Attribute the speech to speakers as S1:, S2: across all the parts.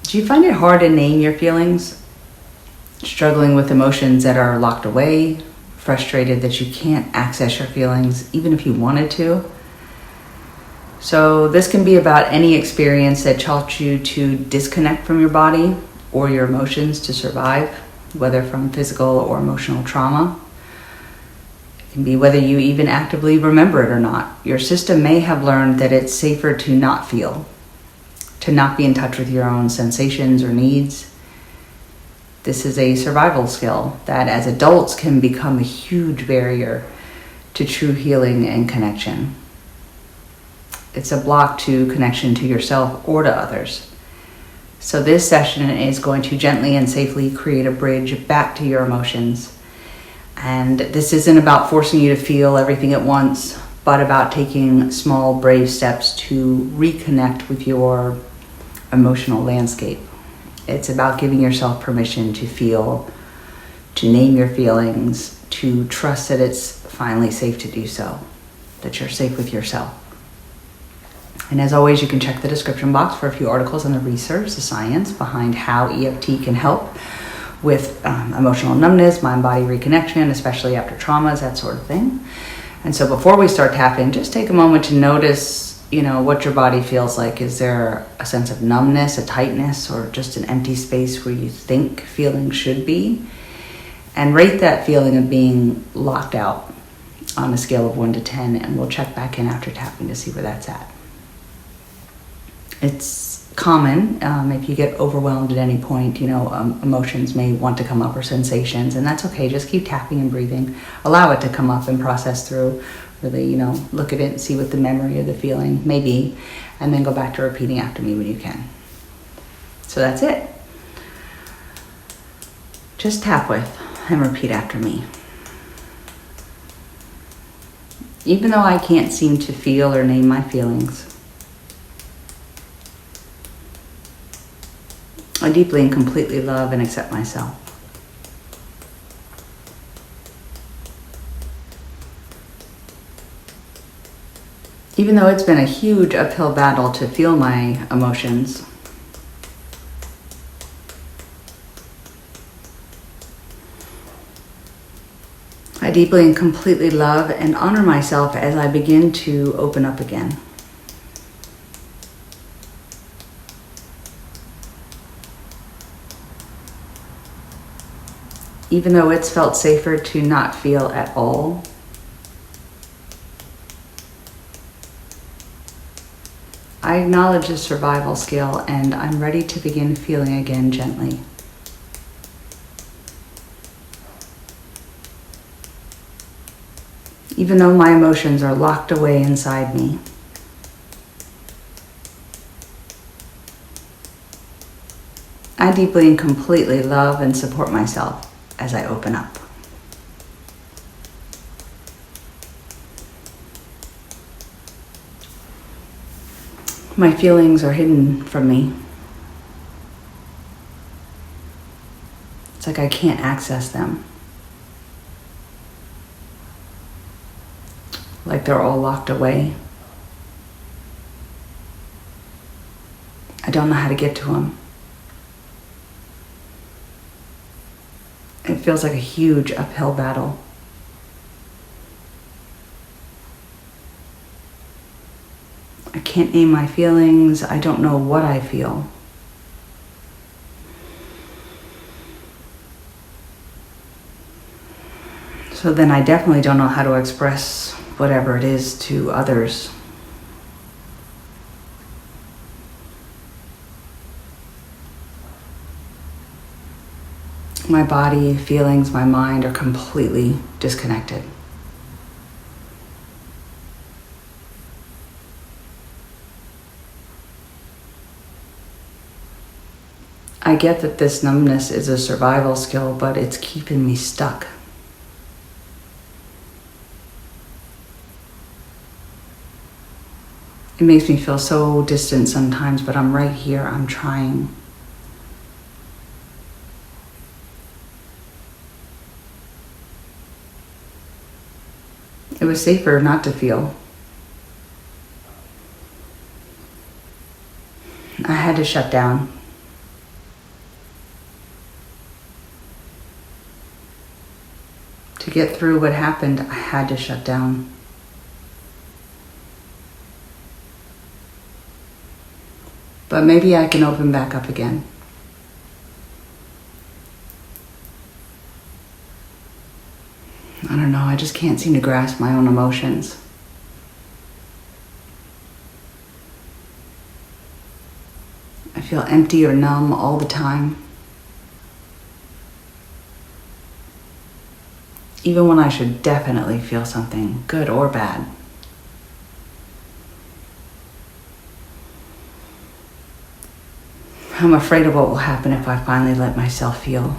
S1: Do you find it hard to name your feelings? Struggling with emotions that are locked away? Frustrated that you can't access your feelings even if you wanted to? So this can be about any experience that taught you to disconnect from your body or your emotions to survive, whether from physical or emotional trauma. It can be whether you even actively remember it or not. Your system may have learned that it's safer to not feel, to not be in touch with your own sensations or needs. This is a survival skill that as adults can become a huge barrier to true healing and connection. It's a block to connection to yourself or to others. So this session is going to gently and safely create a bridge back to your emotions. And this isn't about forcing you to feel everything at once, but about taking small, brave steps to reconnect with your emotional landscape. It's about giving yourself permission to feel, to name your feelings, to trust that it's finally safe to do so, that you're safe with yourself. And as always, you can check the description box for a few articles on the research, the science behind how EFT can help with emotional numbness, mind-body reconnection, especially after traumas, that sort of thing. And so before we start tapping, just take a moment to notice, what your body feels like. Is there a sense of numbness, a tightness, or just an empty space where you think feeling should be? And rate that feeling of being locked out on a scale of 1 to 10, and we'll check back in after tapping to see where that's at. It's common if you get overwhelmed at any point, emotions may want to come up or sensations, and that's okay. Just keep tapping and breathing. Allow it to come up and process through. Really, look at it and see what the memory of the feeling may be, and then go back to repeating after me when you can. So that's it. Just tap with and repeat after me. Even though I can't seem to feel or name my feelings, I deeply and completely love and accept myself. Even though it's been a huge uphill battle to feel my emotions, I deeply and completely love and honor myself as I begin to open up again. Even though it's felt safer to not feel at all, I acknowledge the survival skill and I'm ready to begin feeling again gently. Even though my emotions are locked away inside me, I deeply and completely love and support myself as I open up. My feelings are hidden from me. It's like I can't access them. Like they're all locked away. I don't know how to get to them. It feels like a huge uphill battle. I can't name my feelings. I don't know what I feel. So then I definitely don't know how to express whatever it is to others. My body, feelings, my mind are completely disconnected. I get that this numbness is a survival skill, but it's keeping me stuck. It makes me feel so distant sometimes, but I'm right here, I'm trying. It was safer not to feel. I had to shut down. To get through what happened, I had to shut down. But maybe I can open back up again. I don't know, I just can't seem to grasp my own emotions. I feel empty or numb all the time. Even when I should definitely feel something, good or bad. I'm afraid of what will happen if I finally let myself feel.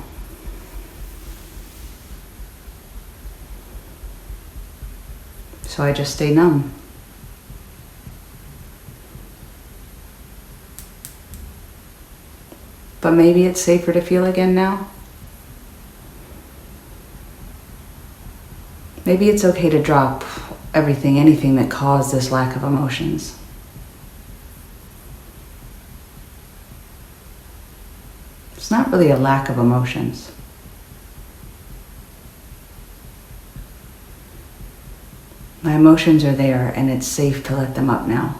S1: So I just stay numb. But maybe it's safer to feel again now. Maybe it's okay to drop everything, anything that caused this lack of emotions. It's not really a lack of emotions. My emotions are there and it's safe to let them up now.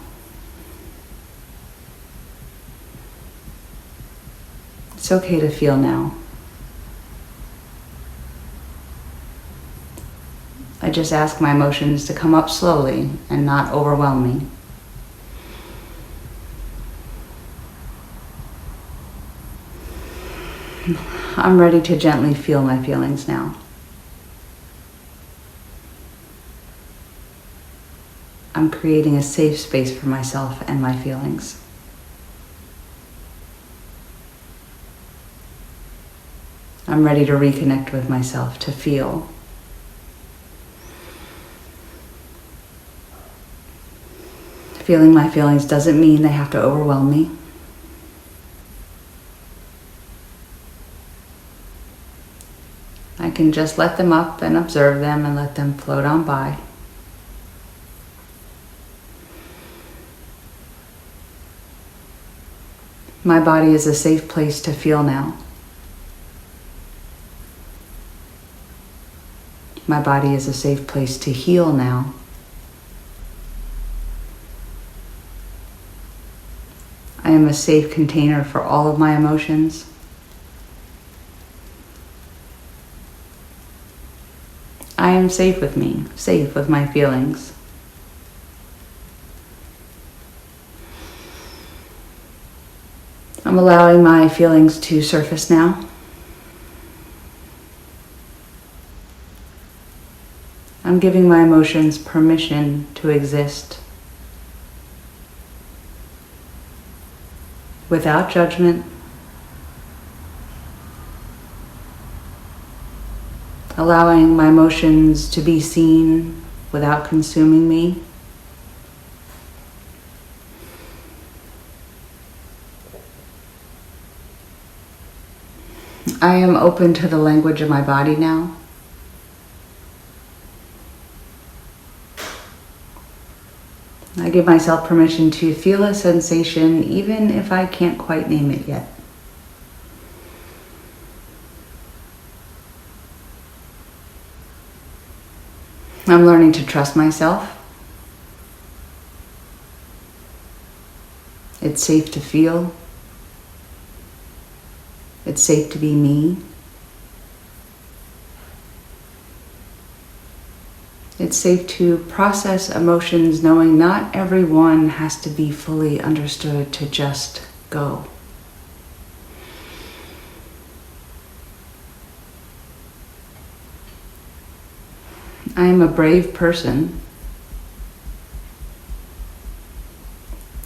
S1: It's okay to feel now. I just ask my emotions to come up slowly and not overwhelm me. I'm ready to gently feel my feelings now. I'm creating a safe space for myself and my feelings. I'm ready to reconnect with myself, to feel. Feeling my feelings doesn't mean they have to overwhelm me. I can just let them up and observe them and let them float on by. My body is a safe place to feel now. My body is a safe place to heal now. I am a safe container for all of my emotions. I am safe with me, safe with my feelings. I'm allowing my feelings to surface now. I'm giving my emotions permission to exist. Without judgment. Allowing my emotions to be seen without consuming me. I am open to the language of my body now. I give myself permission to feel a sensation even if I can't quite name it yet. I'm learning to trust myself. It's safe to feel. It's safe to be me. It's safe to process emotions knowing not everyone has to be fully understood to just go. I am a brave person.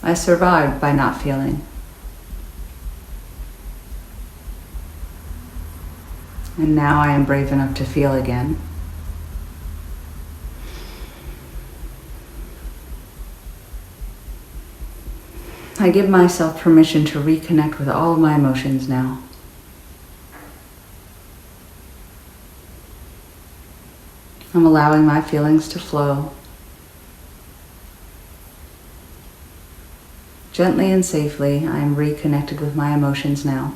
S1: I survived by not feeling. And now I am brave enough to feel again. I give myself permission to reconnect with all of my emotions now. I'm allowing my feelings to flow. Gently and safely, I am reconnected with my emotions now.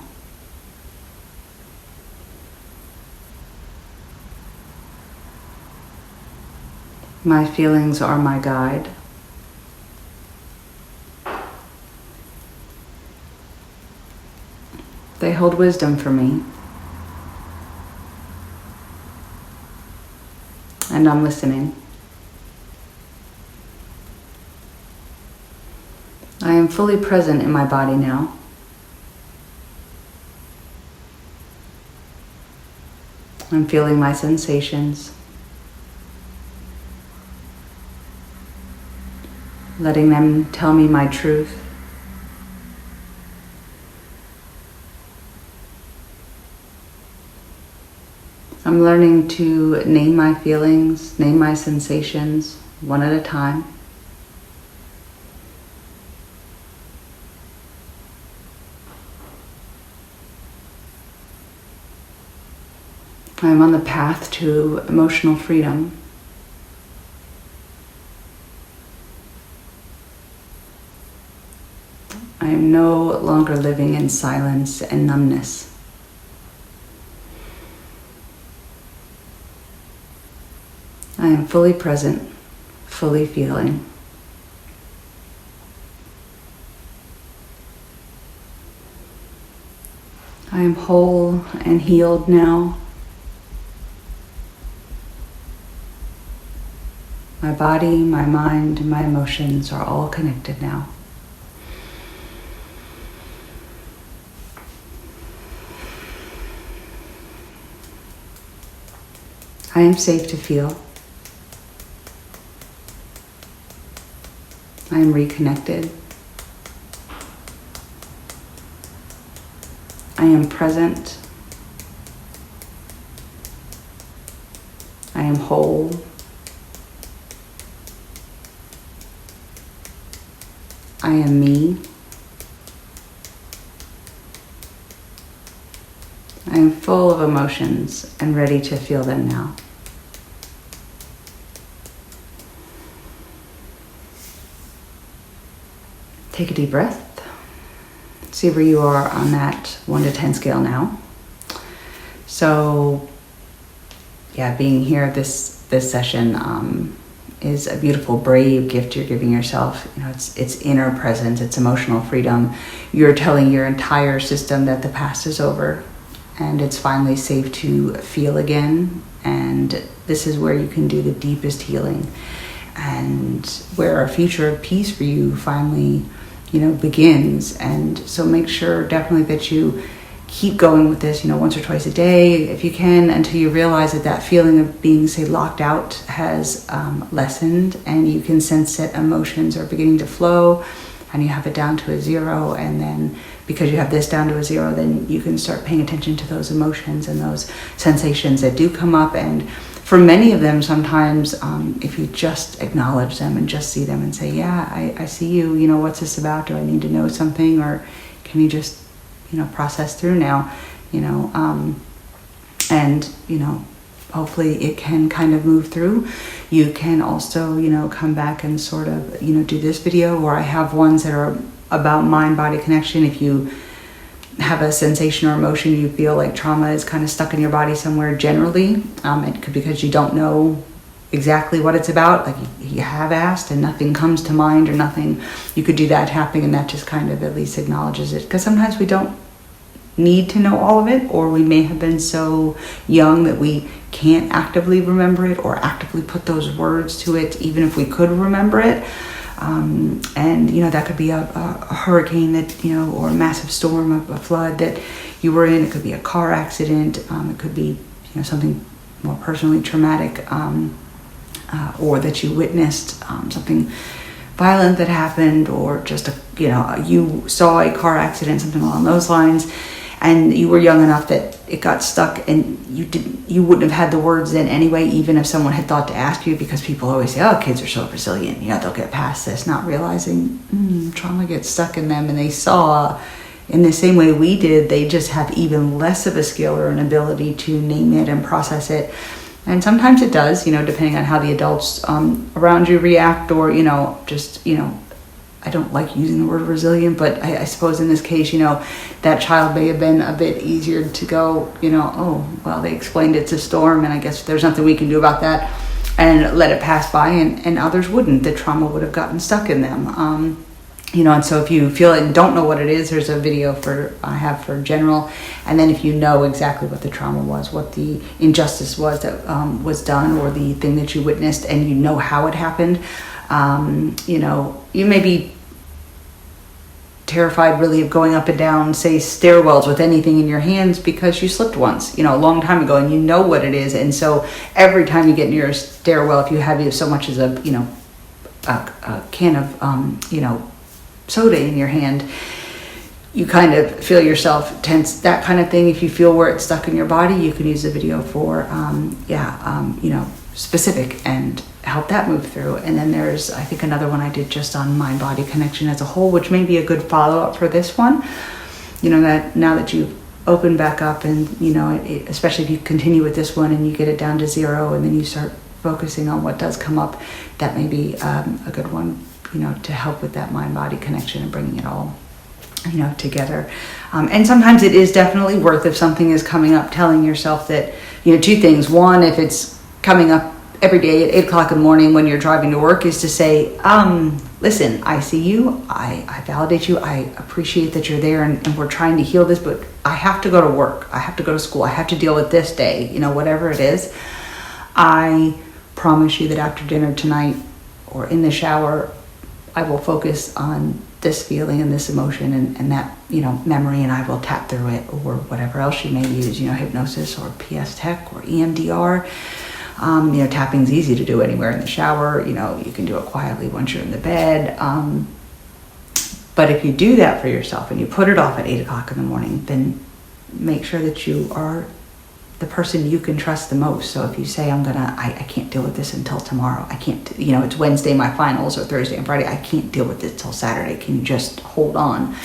S1: My feelings are my guide. They hold wisdom for me. And I'm listening. I am fully present in my body now. I'm feeling my sensations. Letting them tell me my truth. I'm learning to name my feelings, name my sensations, one at a time. I'm on the path to emotional freedom. I am no longer living in silence and numbness. I am fully present, fully feeling. I am whole and healed now. My body, my mind, and my emotions are all connected now. I am safe to feel. I am reconnected. I am present. I am whole. I am me. I am full of emotions and ready to feel them now. Take a deep breath. See where you are on that 1 to 10 scale now. So, yeah, being here at this session is a beautiful, brave gift you're giving yourself. You know, it's inner presence, it's emotional freedom. You're telling your entire system that the past is over and it's finally safe to feel again. And this is where you can do the deepest healing and where a future of peace for you finally, begins. And so make sure definitely that you keep going with this, once or twice a day, if you can, until you realize that feeling of being, say, locked out has lessened and you can sense that emotions are beginning to flow and you have it down to a 0. And then because you have this down to a 0, then you can start paying attention to those emotions and those sensations that do come up. And for many of them, sometimes if you just acknowledge them and just see them and say, yeah, I see you, what's this about? Do I need to know something? Or can you just, process through now, and, hopefully it can kind of move through. You can also, come back and sort of, do this video, or I have ones that are about mind-body connection. If you have a sensation or emotion, you feel like trauma is kind of stuck in your body somewhere generally, it could be because you don't know exactly what it's about, like you have asked and nothing comes to mind or nothing, you could do that tapping and that just kind of at least acknowledges it, because sometimes we don't need to know all of it, or we may have been so young that we can't actively remember it or actively put those words to it even if we could remember it. And that could be a hurricane that, or a massive storm, a flood that you were in. It could be a car accident. It could be, something more personally traumatic, or that you witnessed something violent that happened, or just you saw a car accident, something along those lines, and you were young enough that it got stuck and you wouldn't have had the words then anyway, even if someone had thought to ask you, because people always say, oh, kids are so resilient, they'll get past this, not realizing trauma gets stuck in them, and they saw in the same way we did, they just have even less of a skill or an ability to name it and process it. And sometimes it does, depending on how the adults around you react, or, I don't like using the word resilient, but I suppose in this case, that child may have been a bit easier to go, oh, well, they explained it's a storm and I guess there's nothing we can do about that. and let it pass by, and others wouldn't. The trauma would have gotten stuck in them. And so if you feel it and don't know what it is, there's a video I have for general. And then if you know exactly what the trauma was, what the injustice was that was done, or the thing that you witnessed, and you know how it happened, you may be terrified really of going up and down, say, stairwells with anything in your hands because you slipped once, a long time ago, and you know what it is. And so every time you get near a stairwell, if you have so much as a can of, soda in your hand, you kind of feel yourself tense, that kind of thing. If you feel where it's stuck in your body, you can use the video for, specific, and help that move through. And then there's, I think, another one I did just on mind-body connection as a whole, which may be a good follow-up for this one. That now that you've opened back up, and, especially if you continue with this one and you get it down to 0, and then you start focusing on what does come up, that may be a good one, to help with that mind-body connection and bringing it all, together. And sometimes it is definitely worth, if something is coming up, telling yourself that, 2 things. One, if it's coming up every day at 8 o'clock in the morning when you're driving to work, is to say, listen, I see you, I validate you, I appreciate that you're there, and we're trying to heal this, but I have to go to work, I have to go to school, I have to deal with this day, whatever it is. I promise you that after dinner tonight, or in the shower, I will focus on this feeling and this emotion and that, memory, and I will tap through it, or whatever else you may use, hypnosis or PS Tech or EMDR. Tapping's easy to do anywhere in the shower. You can do it quietly once you're in the bed. But if you do that for yourself and you put it off at 8 o'clock in the morning, then make sure that you are the person you can trust the most. So if you say, I can't deal with this until tomorrow. I can't, it's Wednesday, my finals, or Thursday and Friday. I can't deal with it till Saturday. Can you just hold on?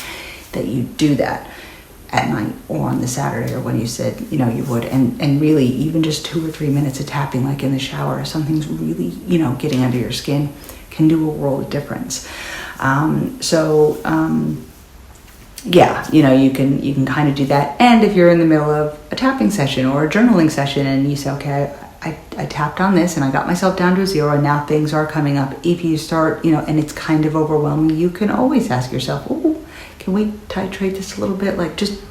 S1: That you do that at night or on the Saturday, or when you said, you would. And really, even just 2 or 3 minutes of tapping, like in the shower, if something's really, getting under your skin, can do a world of difference. You can kind of do that. And if you're in the middle of a tapping session or a journaling session, and you say, okay, I tapped on this and I got myself down to 0, and now things are coming up. If you start, and it's kind of overwhelming, you can always ask yourself, can we titrate this a little bit, like just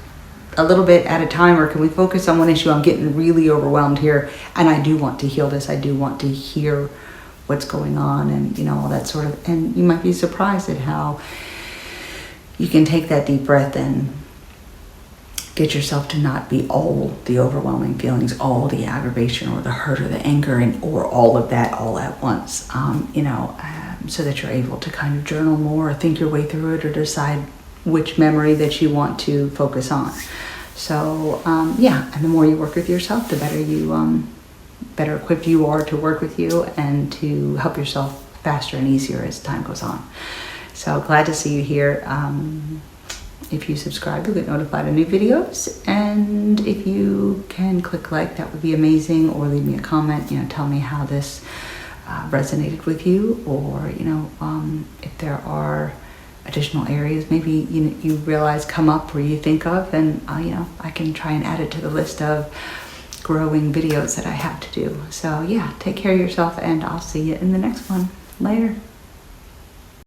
S1: a little bit at a time, or can we focus on one issue? I'm getting really overwhelmed here, and I do want to heal this. I do want to hear what's going on, and all that sort of. And you might be surprised at how you can take that deep breath and get yourself to not be all the overwhelming feelings, all the aggravation or the hurt or the anger, or all of that all at once. So that you're able to kind of journal more, or think your way through it, or decide which memory that you want to focus on. So and the more you work with yourself, the better equipped you are to work with you and to help yourself faster and easier as time goes on. So glad to see you here. If you subscribe, you'll get notified of new videos, and if you can click like, that would be amazing, or leave me a comment, tell me how this resonated with you, or if there are additional areas maybe you realize come up, or you think of, and I can try and add it to the list of growing videos that I have to do. So take care of yourself, and I'll see you in the next one. Later.